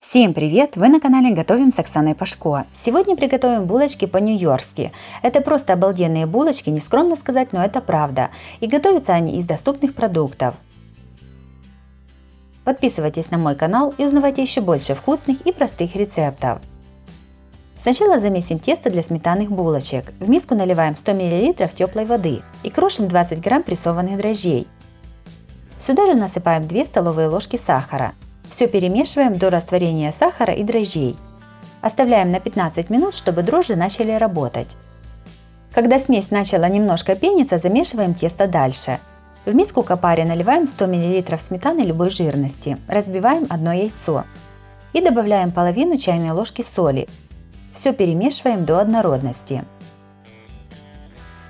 Всем привет! Вы на канале Готовим с Оксаной Пашко. Сегодня приготовим булочки по-нью-йоркски. Это просто обалденные булочки, не скромно сказать, но это правда. И готовятся они из доступных продуктов. Подписывайтесь на мой канал и узнавайте еще больше вкусных и простых рецептов. Сначала замесим тесто для сметанных булочек. В миску наливаем 100 мл теплой воды и крошим 20 г прессованных дрожжей. Сюда же насыпаем 2 столовые ложки сахара. Все перемешиваем до растворения сахара и дрожжей. Оставляем на 15 минут, чтобы дрожжи начали работать. Когда смесь начала немножко пениться, замешиваем тесто дальше. В миску к опаре наливаем 100 мл сметаны любой жирности, разбиваем одно яйцо и добавляем половину чайной ложки соли. Все перемешиваем до однородности.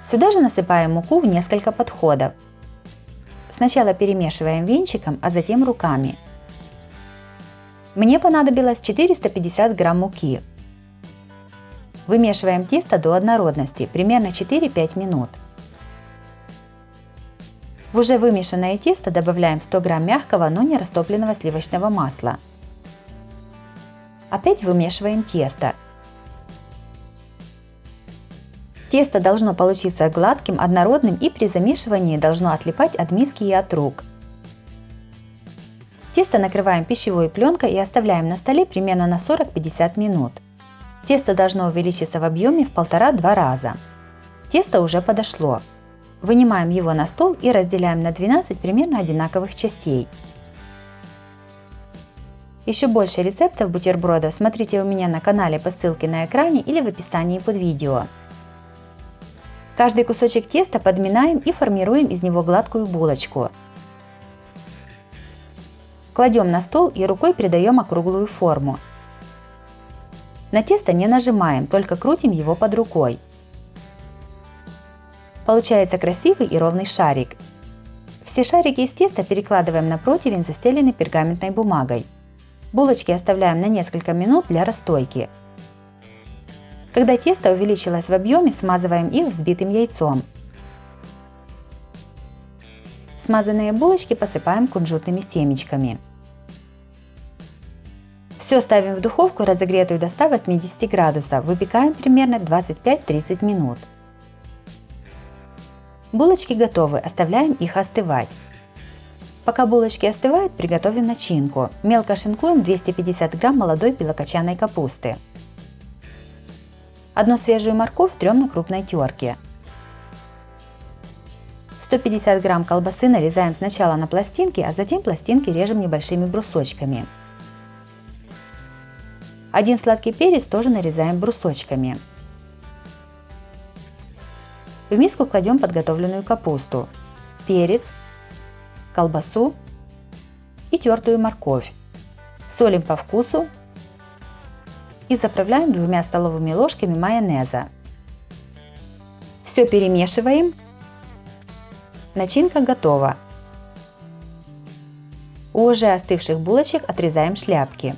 Сюда же насыпаем муку в несколько подходов. Сначала перемешиваем венчиком, а затем руками. Мне понадобилось 450 грамм муки. Вымешиваем тесто до однородности, примерно 4-5 минут. В уже вымешанное тесто добавляем 100 грамм мягкого, но не растопленного сливочного масла. Опять вымешиваем тесто. Тесто должно получиться гладким, однородным и при замешивании должно отлипать от миски и от рук. Тесто накрываем пищевой пленкой и оставляем на столе примерно на 40-50 минут. Тесто должно увеличиться в объеме в 1,5-2 раза. Тесто уже подошло. Вынимаем его на стол и разделяем на 12 примерно одинаковых частей. Еще больше рецептов бутербродов смотрите у меня на канале по ссылке на экране или в описании под видео. Каждый кусочек теста подминаем и формируем из него гладкую булочку. Кладем на стол и рукой придаем округлую форму. На тесто не нажимаем, только крутим его под рукой. Получается красивый и ровный шарик. Все шарики из теста перекладываем на противень, застеленный пергаментной бумагой. Булочки оставляем на несколько минут для расстойки. Когда тесто увеличилось в объеме, смазываем их взбитым яйцом. Смазанные булочки посыпаем кунжутными семечками. Все ставим в духовку, разогретую до 180 градусов, выпекаем примерно 25-30 минут. Булочки готовы, оставляем их остывать. Пока булочки остывают, приготовим начинку. Мелко шинкуем 250 грамм молодой белокочанной капусты. Одну свежую морковь трем на крупной терке. 150 грамм колбасы нарезаем сначала на пластинки, а затем пластинки режем небольшими брусочками. Один сладкий перец тоже нарезаем брусочками. В миску кладем подготовленную капусту, перец, колбасу и тертую морковь. Солим по вкусу и заправляем 2 столовыми ложками майонеза. Все перемешиваем. Начинка готова. У уже остывших булочек отрезаем шляпки.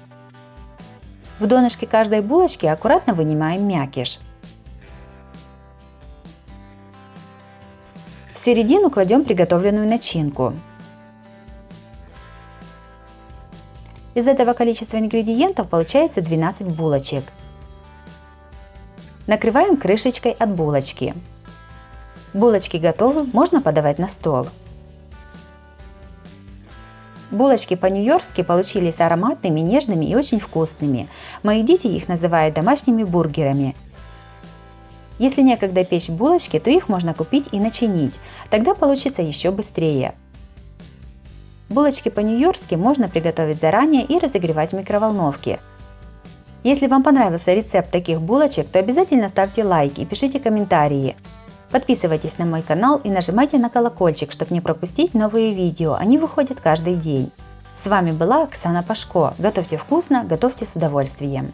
В донышке каждой булочки аккуратно вынимаем мякиш. В середину кладем приготовленную начинку. Из этого количества ингредиентов получается 12 булочек. Накрываем крышечкой от булочки. Булочки готовы, можно подавать на стол. Булочки по-нью-йоркски получились ароматными, нежными и очень вкусными. Мои дети их называют домашними бургерами. Если некогда печь булочки, то их можно купить и начинить, тогда получится еще быстрее. Булочки по-нью-йоркски можно приготовить заранее и разогревать в микроволновке. Если вам понравился рецепт таких булочек, то обязательно ставьте лайк и пишите комментарии. Подписывайтесь на мой канал и нажимайте на колокольчик, чтобы не пропустить новые видео, они выходят каждый день. С вами была Оксана Пашко. Готовьте вкусно, готовьте с удовольствием.